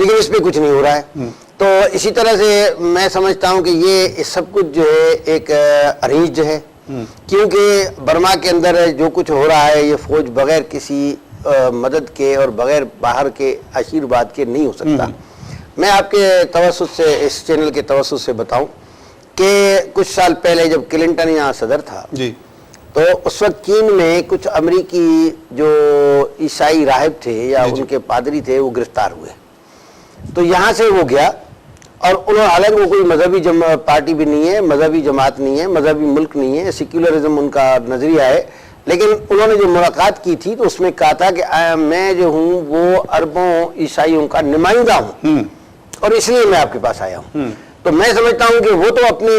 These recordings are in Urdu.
لیکن اس پہ کچھ نہیں ہو رہا ہے. تو اسی طرح سے میں سمجھتا ہوں کہ یہ سب کچھ جو ہے ایک ارینج ہے، کیونکہ برما کے اندر جو کچھ ہو رہا ہے یہ فوج بغیر کسی مدد کے اور بغیر باہر کے آشیرواد کے نہیں ہو سکتا. میں آپ کے توسط سے، اس چینل کے توسط سے بتاؤں کہ کچھ سال پہلے جب کلنٹن یہاں صدر تھا تو اس وقت چین میں کچھ امریکی جو عیسائی راہب تھے یا ان کے پادری تھے وہ گرفتار ہوئے. تو یہاں سے وہ گیا اور انہوں حالانکہ وہ کوئی مذہبی پارٹی بھی نہیں ہے، مذہبی جماعت نہیں ہے، مذہبی ملک نہیں ہے، سیکولرزم ان کا نظریہ ہے، لیکن انہوں نے جو ملاقات کی تھی تو اس میں کہا تھا کہ میں جو ہوں وہ اربوں عیسائیوں کا نمائندہ ہوں اور اس لیے میں آپ کے پاس آیا ہوں. تو میں سمجھتا ہوں کہ وہ تو اپنے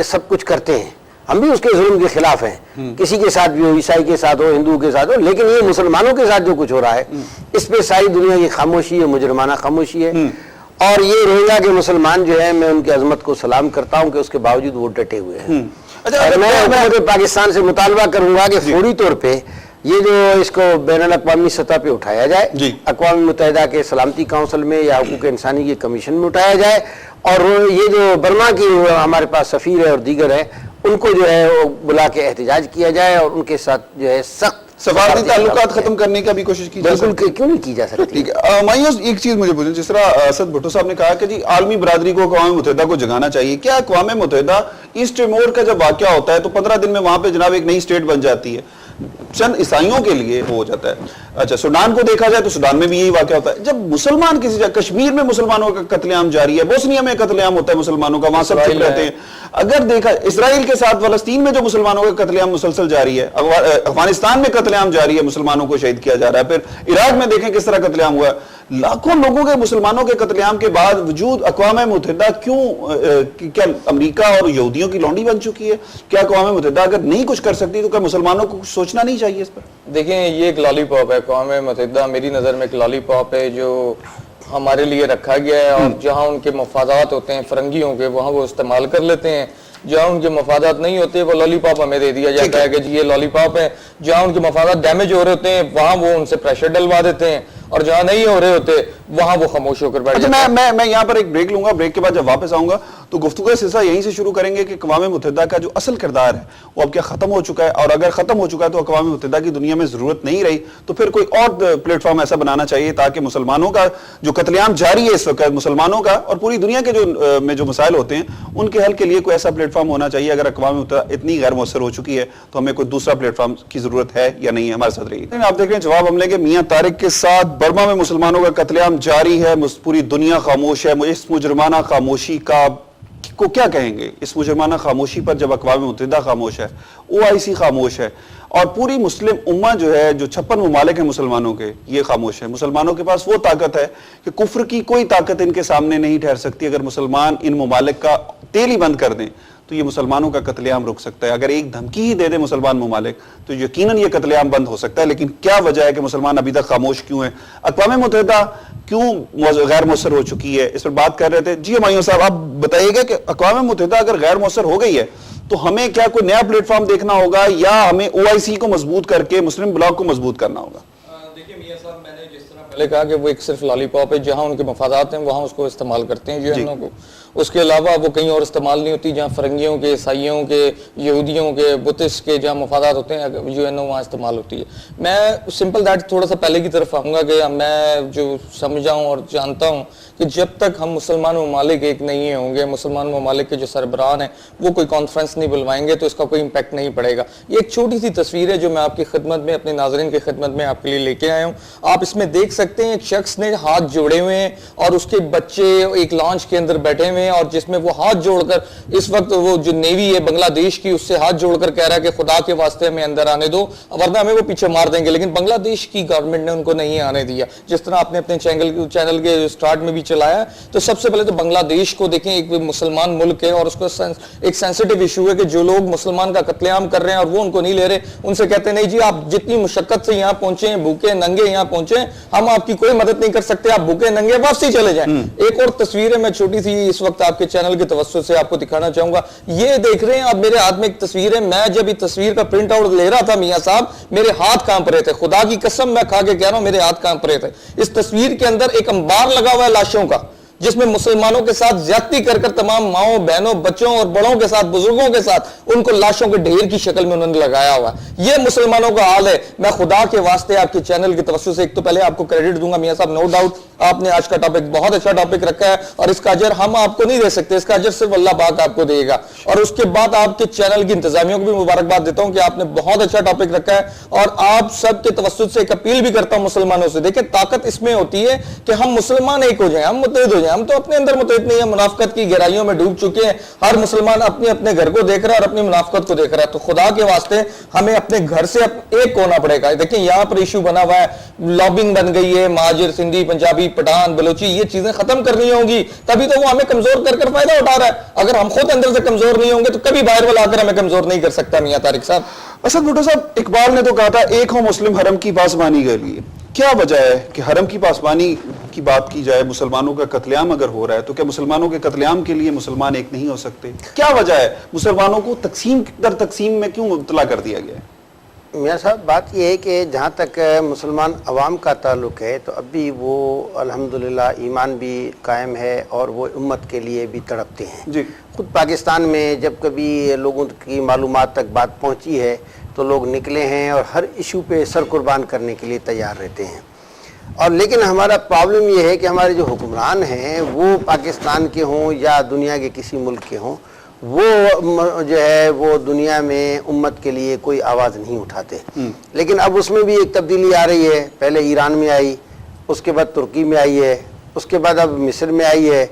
سب کچھ کرتے ہیں، ہم بھی اس کے ظلم کے خلاف ہیں، کسی کے ساتھ بھی ہو، عیسائی کے ساتھ ہو، ہندو کے ساتھ ہو، لیکن یہ مسلمانوں کے ساتھ جو کچھ ہو رہا ہے اس پہ ساری دنیا کی خاموشی ہے، مجرمانہ خاموشی ہے. اور یہ روہنگیا کے مسلمان جو ہیں میں ان کی عظمت کو سلام کرتا ہوں کہ اس کے باوجود وہ ڈٹے ہوئے ہیں. اور میں حکومت پاکستان سے مطالبہ کروں گا کہ فوری طور پہ یہ جو اس کو بین الاقوامی سطح پہ اٹھایا جائے، اقوام متحدہ کے سلامتی کونسل میں یا حقوق انسانی کی کمیشن میں اٹھایا جائے، اور یہ جو برما کی ہمارے پاس سفیر ہے اور دیگر ہیں ان کو جو ہے وہ بلا کے احتجاج کیا جائے اور ان کے ساتھ جو ہے سخت سفارتی تعلقات ختم کرنے کا بھی کوشش کی جائے. بالکل، کیوں نہیں کی جا سکتی. ٹھیک ہے. مایوس ایک چیز مجھے پوچھیں، جس طرح اسد بھٹو صاحب نے کہا کہ جی عالمی برادری کو اقوام متحدہ کو جگانا چاہیے، کیا اقوام متحدہ ایسٹ ٹیمور کا جب واقعہ ہوتا ہے تو 15 دن میں وہاں پہ جناب ایک نئی اسٹیٹ بن جاتی ہے، چند عیسائیوں کے لیے ہو جاتا ہے. اچھا، سوڈان کو دیکھا جائے تو سوڈان میں بھی یہی واقعہ ہوتا ہے. جب مسلمان کسی جگہ، کشمیر میں مسلمانوں کا قتل عام جاری ہے، بوسنیا میں قتل عام ہوتا ہے مسلمانوں کا، وہاں سب چپ رہتے ہیں. اگر دیکھا اسرائیل کے ساتھ فلسطین میں جو مسلمانوں کا قتل عام مسلسل جاری ہے، افغانستان میں قتل عام جاری ہے، مسلمانوں کو شہید کیا جا رہا ہے، پھر عراق میں دیکھیں کس طرح قتل عام ہوا ہے. لاکھوں لوگوں کے مسلمانوں کے قتل عام کے بعد وجود اقوام متحدہ کیوں، کیا امریکہ اور یہودیوں کی لونڈی بن چکی ہے؟ کیا اقوام متحدہ اگر نہیں کچھ کر سکتی تو کیا مسلمانوں کو کچھ سوچنا نہیں چاہیے اس پر؟ دیکھیں یہ ایک لالی پاپ ہے، اقوام متحدہ میری نظر میں ایک لالی پاپ ہے جو ہمارے لیے رکھا گیا ہے، اور جہاں ان کے مفادات ہوتے ہیں فرنگیوں کے وہاں وہ استعمال کر لیتے ہیں، جہاں ان کے مفادات نہیں ہوتے وہ لالی پاپ ہمیں دے دیا جاتا ہے کہ جی یہ لالی پاپ ہے. جہاں ان کے مفادات ڈیمیج ہو رہے ہوتے ہیں وہاں وہ ان سے پریشر ڈلوا دیتے ہیں، اور جہاں نہیں ہو رہے ہوتے وہاں وہ خاموش ہو کر بیٹھ جاتے ہیں. میں یہاں پر ایک بریک لوں گا، بریک کے بعد جب واپس آؤں گا تو گفتگو کا سلسلہ یہیں سے شروع کریں گے کہ اقوام متحدہ کا جو اصل کردار ہے وہ اب کیا ختم ہو چکا ہے، اور اگر ختم ہو چکا ہے تو اقوام متحدہ کی دنیا میں ضرورت نہیں رہی، تو پھر کوئی اور پلیٹ فارم ایسا بنانا چاہیے تاکہ مسلمانوں کا جو قتل عام جاری ہے اس وقت مسلمانوں کا اور پوری دنیا کے جو مسائل ہوتے ہیں ان کے حل کے لیے کوئی ایسا پلیٹ فارم ہونا چاہیے. اگر اقوام متحدہ اتنی غیر مؤثر ہو چکی ہے تو ہمیں کوئی دوسرا پلیٹ فارم کی ضرورت ہے یا نہیں ہے. ہمارے ساتھ رہیے. آپ دیکھ رہے ہیں جواب ہم لیں گے میاں طارق کے ساتھ. برما میں مسلمانوں کا قتل عام جاری ہے، پوری دنیا خاموش ہے. اس مجرمانہ خاموشی کو کیا کہیں گے؟ اس مجرمانہ خاموشی پر جب اقوام متحدہ خاموش ہے، OIC خاموش ہے، اور پوری مسلم امہ جو ہے، جو 56 ممالک ہیں مسلمانوں کے، یہ خاموش ہے. مسلمانوں کے پاس وہ طاقت ہے کہ کفر کی کوئی طاقت ان کے سامنے نہیں ٹھہر سکتی. اگر مسلمان ان ممالک کا تیل ہی بند کر دیں تو یہ مسلمانوں کا قتل عام رک سکتا ہے. اگر ایک دھمکی ہی دے دیں مسلمان ممالک تو یقیناً یہ قتل عام بند ہو سکتا ہے. لیکن کیا وجہ ہے کہ مسلمان ابھی تک خاموش کیوں ہیں؟ اقوام متحدہ کیوں غیر مؤثر ہو چکی ہے؟ اس پر بات کر رہے تھے. جی ہمایوں صاحب آپ بتائیے گا کہ اقوام متحدہ اگر غیر مؤثر ہو گئی ہے تو ہمیں کیا کوئی نیا پلیٹ فارم دیکھنا ہوگا یا ہمیں OIC کو مضبوط کر کے مسلم بلاک کو مضبوط کرنا ہوگا؟ دیکھیں میاں صاحب، میں نے جس طرح پہلے کہا کہ وہ ایک صرف لالی پاپ ہے، جہاں ان کے مفادات ہیں وہاں اس کو استعمال کرتے ہیں UN کو، اس کے علاوہ وہ کہیں اور استعمال نہیں ہوتی. جہاں فرنگیوں کے، عیسائیوں کے، یہودیوں کے، بدھسٹ کے جہاں مفادات ہوتے ہیں UN وہاں استعمال ہوتی ہے. میں سمپل دیٹ تھوڑا سا پہلے کی طرف آؤں گا کہ میں جو سمجھا ہوں اور جانتا ہوں کہ جب تک ہم مسلمان ممالک ایک نہیں ہوں گے، مسلمان ممالک کے جو سربراہ ہیں وہ کوئی کانفرنس نہیں بلوائیں گے تو اس کا کوئی امپیکٹ نہیں پڑے گا. یہ ایک چھوٹی سی تصویر ہے جو میں آپ کی خدمت میں، اپنے ناظرین کی خدمت میں آپ کے لیے لے کے آیا ہوں. آپ اس میں دیکھ سکتے ہیں ایک شخص نے ہاتھ جوڑے ہوئے ہیں اور اس کے بچے ایک لانچ کے اندر بیٹھے ہوئے ہیں، اور جس میں وہ ہاتھ جوڑ کر اس وقت وہ جو نیوی ہے بنگلہ دیش کی، اس سے ہاتھ جوڑ کر کہہ رہا ہے کہ خدا کے واسطے ہمیں اندر آنے دو ورنہ ہمیں وہ پیچھے مار دیں گے. لیکن بنگلہ دیش کی گورنمنٹ نے ان کو نہیں آنے دیا. جس طرح آپ نے اپنے چینل کے سٹارٹ میں بھی چلایا. تو سب سے پہلے تو بنگلہ دیش کو دیکھیں، ایک مسلمان ملک ہے اور اس کو ایک سینسیٹیو ایشو ہے کہ جو لوگ مسلمان کا قتل عام کر رہے ہیں اور وہ ان کو نہیں لے رہے، ان سے کہتے ہیں نہیں جی آپ جتنی مشقت سے یہاں پہنچے ہیں، بھوکے ننگے یہاں پہنچے، ہم آپ کی کوئی مدد نہیں کر سکتے، آپ بھوکے ننگے واپسی چلے جائیں. ایک اور تصویر ہے، میں چھوٹی سی اس وقت وقت آپ کے چینل کے توسط سے آپ کو دکھانا چاہوں گا. یہ دیکھ رہے ہیں آپ میرے ہاتھ میں ایک تصویر ہے. میں جب یہ تصویر کا پرنٹ آؤٹ لے رہا تھا میاں صاحب, میرے ہاتھ کانپ رہے تھے. خدا کی قسم میں کھا کے کہہ رہا ہوں, میرے ہاتھ کانپ رہے تھے. اس تصویر کے اندر ایک انبار لگا ہوا ہے لاشوں کا, جس میں مسلمانوں کے ساتھ زیادتی کر تمام ماؤں بہنوں بچوں اور بڑوں کے ساتھ بزرگوں کے ساتھ ان کو لاشوں کے ڈھیر کی شکل میں انہوں نے لگایا ہوا ہے. یہ مسلمانوں کا حال ہے. میں خدا کے واسطے آپ کے چینل کے توسط سے ایک تو پہلے آپ کو کریڈٹ دوں گا میاں صاحب, نو ڈاؤٹ آپ نے آج کا ٹاپک بہت اچھا ٹاپک رکھا ہے, اور اس کا اجر ہم آپ کو نہیں دے سکتے, اس کا اجر صرف اللہ پاک آپ کو دے گا. اور اس کے بعد آپ کے چینل کی انتظامیوں کو بھی مبارکباد دیتا ہوں کہ آپ نے بہت اچھا ٹاپک رکھا ہے. اور آپ سب کے توسط سے ایک اپیل بھی کرتا ہوں مسلمانوں سے, دیکھیں طاقت اس میں ہوتی ہے کہ ہم مسلمان ایک ہو جائیں, ہم متحد ہو جائیں. ہم تو اپنے اندر متحد نہیں ہیں, منافقت کی گہرائیوں میں ڈوب چکے ہیں. ہر مسلمان اپنے اپنے گھر کو دیکھ رہا ہے اور اپنی منافقت کو دیکھ رہا ہے. تو خدا کے واسطے ہمیں اپنے گھر سے ایک ہونا پڑے گا. دیکھیں یہاں پر ایشو بنا ہوا ہے, لابنگ بن گئی ہے, مہاجر سندھی پنجابی پٹھان بلوچی, یہ چیزیں ختم کرنی ہوں گی, تبھی تو وہ ہمیں کمزور کر فائدہ اٹھا رہا ہے. اگر ہم خود اندر سے کمزور نہیں ہوں گے تو کبھی باہر والا آ کر ہمیں کمزور نہیں کر سکتا. میاں طارق صاحب, اسد بھٹو صاحب, اقبال نے تو کہا تھا ایک ہو مسلم حرم کی پاسبانی کے لیے. کیا وجہ ہے کہ حرم کی پاسبانی کی بات کی جائے, مسلمانوں کا قتل عام اگر ہو رہا ہے تو کیا مسلمانوں کے قتل عام کے لیے مسلمان ایک نہیں ہو سکتے؟ کیا وجہ ہے مسلمانوں کو تقسیم در تقسیم میں کیوں مبتلا کر دیا گیا ہے؟ میاں صاحب بات یہ ہے کہ جہاں تک مسلمان عوام کا تعلق ہے تو اب بھی وہ الحمدللہ ایمان بھی قائم ہے اور وہ امت کے لیے بھی تڑپتے ہیں. جی, خود پاکستان میں جب کبھی لوگوں کی معلومات تک بات پہنچی ہے تو لوگ نکلے ہیں اور ہر ایشو پہ سر قربان کرنے کے لیے تیار رہتے ہیں. اور لیکن ہمارا پرابلم یہ ہے کہ ہمارے جو حکمران ہیں وہ پاکستان کے ہوں یا دنیا کے کسی ملک کے ہوں, وہ جو ہے وہ دنیا میں امت کے لیے کوئی آواز نہیں اٹھاتے. لیکن اب اس میں بھی ایک تبدیلی آ رہی ہے. پہلے ایران میں آئی, اس کے بعد ترکی میں آئی ہے, اس کے بعد اب مصر میں آئی ہے,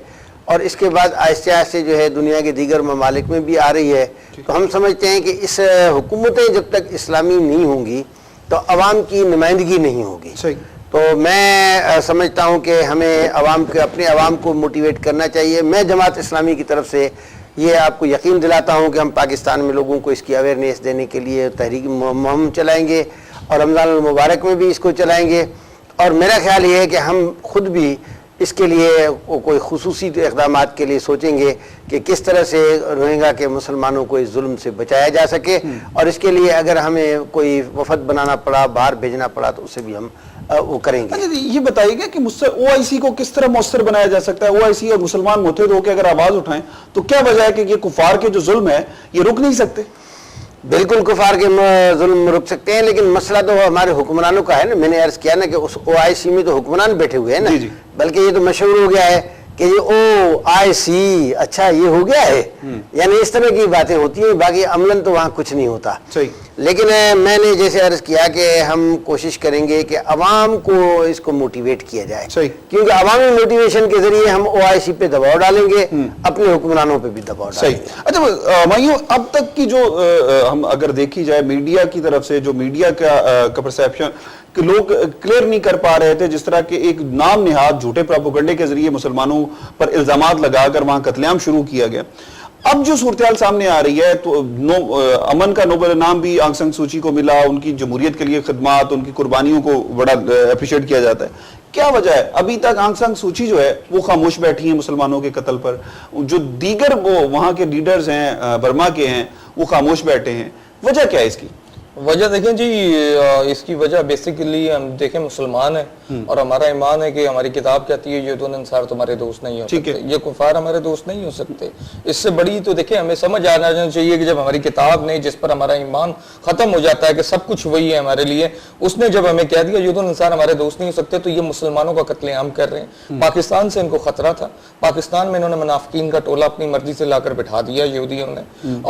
اور اس کے بعد آہستہ آہستہ جو ہے دنیا کے دیگر ممالک میں بھی آ رہی ہے. تو ہم سمجھتے ہیں کہ اس حکومتیں جب تک اسلامی نہیں ہوں گی تو عوام کی نمائندگی نہیں ہوگی. تو میں سمجھتا ہوں کہ ہمیں اپنے عوام کو موٹیویٹ کرنا چاہیے. میں جماعت اسلامی کی طرف سے یہ آپ کو یقین دلاتا ہوں کہ ہم پاکستان میں لوگوں کو اس کی اویئرنیس دینے کے لیے تحریک مہم چلائیں گے, اور رمضان المبارک میں بھی اس کو چلائیں گے. اور میرا خیال یہ ہے کہ ہم خود بھی اس کے لیے کوئی خصوصی اقدامات کے لیے سوچیں گے کہ کس طرح سے روہنگا کے مسلمانوں کو اس ظلم سے بچایا جا سکے. اور اس کے لیے اگر ہمیں کوئی وفد بنانا پڑا, باہر بھیجنا پڑا, تو اسے بھی ہم وہ کریں گے. یہ بتائیے گا کہ او آئی سی کو کس طرح مؤثر بنایا جا سکتا ہے؟ او آئی سی اور مسلمان متحد ہو کے اگر آواز اٹھائیں تو کیا وجہ ہے کہ یہ کفار کے جو ظلم ہے یہ رک نہیں سکتے؟ بالکل کفار کے ظلم رک سکتے ہیں, لیکن مسئلہ تو ہمارے حکمرانوں کا ہے نا. میں نے عرض کیا نا کہ اس او آئی سی میں تو حکمران بیٹھے ہوئے ہیں نا, بلکہ یہ تو مشہور ہو گیا ہے کہ یہ او آئی سی اچھا یہ ہو گیا ہے, یعنی اس طرح کی باتیں ہوتی ہیں. باقی عملاً تو وہاں کچھ نہیں ہوتا. لیکن میں نے جیسے عرض کیا کہ ہم کوشش کریں گے کہ عوام کو اس کو موٹیویٹ کیا جائے, کیونکہ عوامی موٹیویشن کے ذریعے ہم او آئی سی پہ دباؤ ڈالیں گے, اپنے حکمرانوں پہ بھی دباؤ ڈالیں گے. اچھا مائیوں, اب تک کی جو ہم اگر دیکھی جائے میڈیا کی طرف سے, جو میڈیا کا پرسیپشن کہ لوگ کلیئر نہیں کر پا رہے تھے, جس طرح کے ایک نام نہاد جھوٹے پروپیگنڈے کے ذریعے مسلمانوں پر الزامات لگا کر وہاں قتل عام شروع کیا گیا. اب جو صورتحال سامنے آ رہی ہے تو امن کا نوبل انعام بھی آنگ سان سوچی کو ملا, ان کی جمہوریت کے لیے خدمات, ان کی قربانیوں کو بڑا اپریشیٹ کیا جاتا ہے. کیا وجہ ہے ابھی تک آنگ سان سوچی جو ہے وہ خاموش بیٹھی ہیں مسلمانوں کے قتل پر, جو دیگر وہ وہاں کے لیڈرز ہیں برما کے ہیں وہ خاموش بیٹھے ہیں؟ وجہ کیا ہے اس کی؟ وجہ دیکھیں جی, اس کی وجہ بیسیکلی ہم دیکھیں مسلمان ہیں اور ہمارا ایمان ہے کہ ہماری کتاب کہتی ہے یہودون انصار تمہارے دوست نہیں ہو سکتے, یہ کفار ہمارے دوست نہیں ہو سکتے. اس سے بڑی تو دیکھیں ہمیں سمجھ آنا چاہیے کہ جب ہماری کتاب نے جس پر ہمارا ایمان ختم ہو جاتا ہے کہ سب کچھ وہی ہے ہمارے لیے, اس نے جب ہمیں کہہ دیا یہودون انصار ہمارے دوست نہیں ہو سکتے, تو یہ مسلمانوں کا قتل عام کر رہے ہیں. پاکستان سے ان کو خطرہ تھا, پاکستان میں انہوں نے منافقین کا ٹولہ اپنی مرضی سے لا کر بٹھا دیا یہودیوں نے,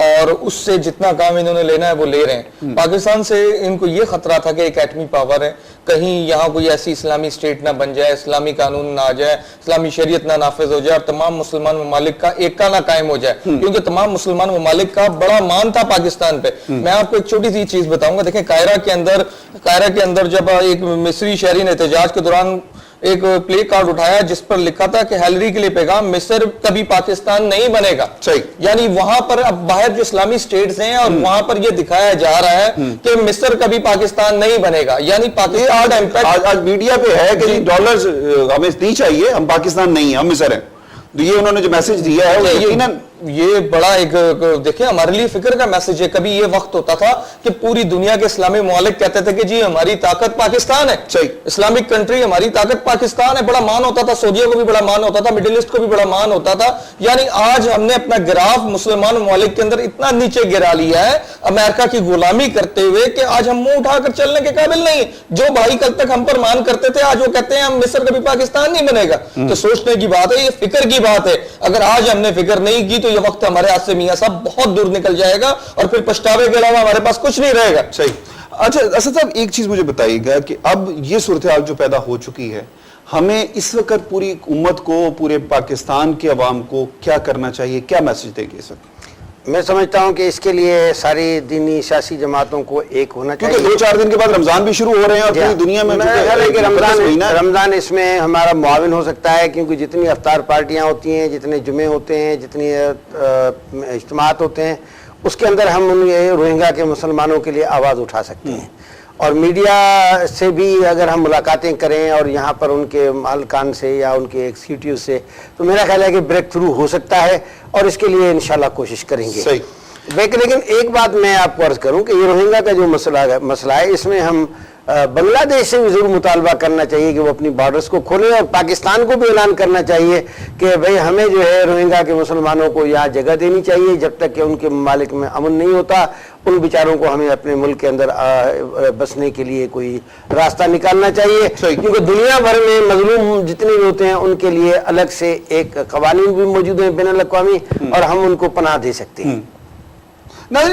اور اس سے جتنا کام انہوں نے لینا ہے وہ لے رہے ہیں. پاکستان سے ان کو یہ خطرہ تھا کہ ایک ایٹمی پاور ہے, کہیں یہاں کوئی ایسی اسلامی اسٹیٹ نہ بن جائے, اسلامی قانون نہ آ جائے, اسلامی شریعت نہ نافذ ہو جائے, اور تمام مسلمان ممالک کا ایکا نہ قائم ہو جائے, کیونکہ تمام مسلمان ممالک کا بڑا مان تھا پاکستان پہ. میں آپ کو ایک چھوٹی سی چیز بتاؤں گا. دیکھیں قاہرہ کے اندر جب ایک مصری شہری نے احتجاج کے دوران ایک پلے کارڈ اٹھایا جس پر لکھا تھا کہ ہیلری کے لیے پیغام, مصر کبھی پاکستان نہیں بنے گا. یعنی وہاں پر اب باہر جو اسلامی سٹیٹس ہیں اور وہاں پر یہ دکھایا جا رہا ہے کہ مصر کبھی پاکستان نہیں بنے گا. یعنی پاکستان آج میڈیا پہ ہے کہ ڈالرز ہمیں نہیں چاہیے, ہم پاکستان نہیں ہیں, ہم مصر ہیں. تو یہ انہوں نے جو میسج دیا ہے وہ یقیناً یہ بڑا ایک دیکھیں ہمارے لیے فکر کا میسج ہے. کبھی یہ وقت ہوتا تھا کہ پوری دنیا کے اسلامی ممالک کہتے تھے کہ جی ہماری طاقت پاکستان ہے, اسلامک کنٹری ہماری طاقت پاکستان ہے, بڑا مان ہوتا تھا, سعودیہ کو بھی بڑا مان ہوتا تھا, مڈل ایسٹ کو بھی بڑا مان ہوتا تھا. یعنی آج ہم نے اپنا گراف مسلمان ممالک کے اندر اتنا نیچے گرا لیا ہے امریکہ کی غلامی کرتے ہوئے کہ آج ہم منہ اٹھا کر چلنے کے قابل نہیں. جو بھائی کل تک ہم پر مان کرتے تھے آج وہ کہتے ہیں ہم مصر کبھی پاکستان نہیں بنے گا. تو سوچنے کی بات ہے, یہ فکر کی بات ہے. اگر آج ہم نے فکر نہیں کی تو یہ وقت ہمارے ہاتھ سے میاں صاحب بہت دور نکل جائے گا اور پھر پچھتاوے کے علاوہ ہمارے پاس کچھ نہیں رہے گا. صحیح. اچھا اسد صاحب ایک چیز مجھے بتائیے گا کہ اب یہ صورتحال جو پیدا ہو چکی ہے, ہمیں اس وقت پوری امت کو, پورے پاکستان کے عوام کو کیا کرنا چاہیے, کیا میسج دے گے اس وقت؟ میں سمجھتا ہوں کہ اس کے لیے ساری دینی سیاسی جماعتوں کو ایک ہونا چاہیے, کیونکہ 2-4 دن کے بعد رمضان بھی شروع ہو رہے ہیں اور پوری دنیا میں رمضان اس میں ہمارا معاون ہو سکتا ہے, کیونکہ جتنی افطار پارٹیاں ہوتی ہیں, جتنے جمعے ہوتے ہیں, جتنی اجتماعات ہوتے ہیں, اس کے اندر ہم روہنگا کے مسلمانوں کے لیے آواز اٹھا سکتے ہیں. اور میڈیا سے بھی اگر ہم ملاقاتیں کریں اور یہاں پر ان کے مالکان سے یا ان کے ایگزیکٹیو سے, تو میرا خیال ہے کہ بریک تھرو ہو سکتا ہے اور اس کے لیے انشاءاللہ کوشش کریں گے. لیکن ایک بات میں آپ کو عرض کروں کہ یہ روہنگا کا جو مسئلہ ہے, اس میں ہم بنگلہ دیش سے بھی ضرور مطالبہ کرنا چاہیے کہ وہ اپنی بارڈرز کو کھولیں, اور پاکستان کو بھی اعلان کرنا چاہیے کہ بھئی ہمیں جو ہے روہنگا کے مسلمانوں کو یہاں جگہ دینی چاہیے. جب تک کہ ان کے ممالک میں امن نہیں ہوتا, ان بیچاروں کو ہمیں اپنے ملک کے اندر بسنے کے لیے کوئی راستہ نکالنا چاہیے. کیونکہ دنیا بھر میں مظلوم جتنے بھی ہوتے ہیں ان کے لیے الگ سے ایک قوانین بھی موجود ہیں بین الاقوامی, اور ہم ان کو پناہ دے سکتے ہیں.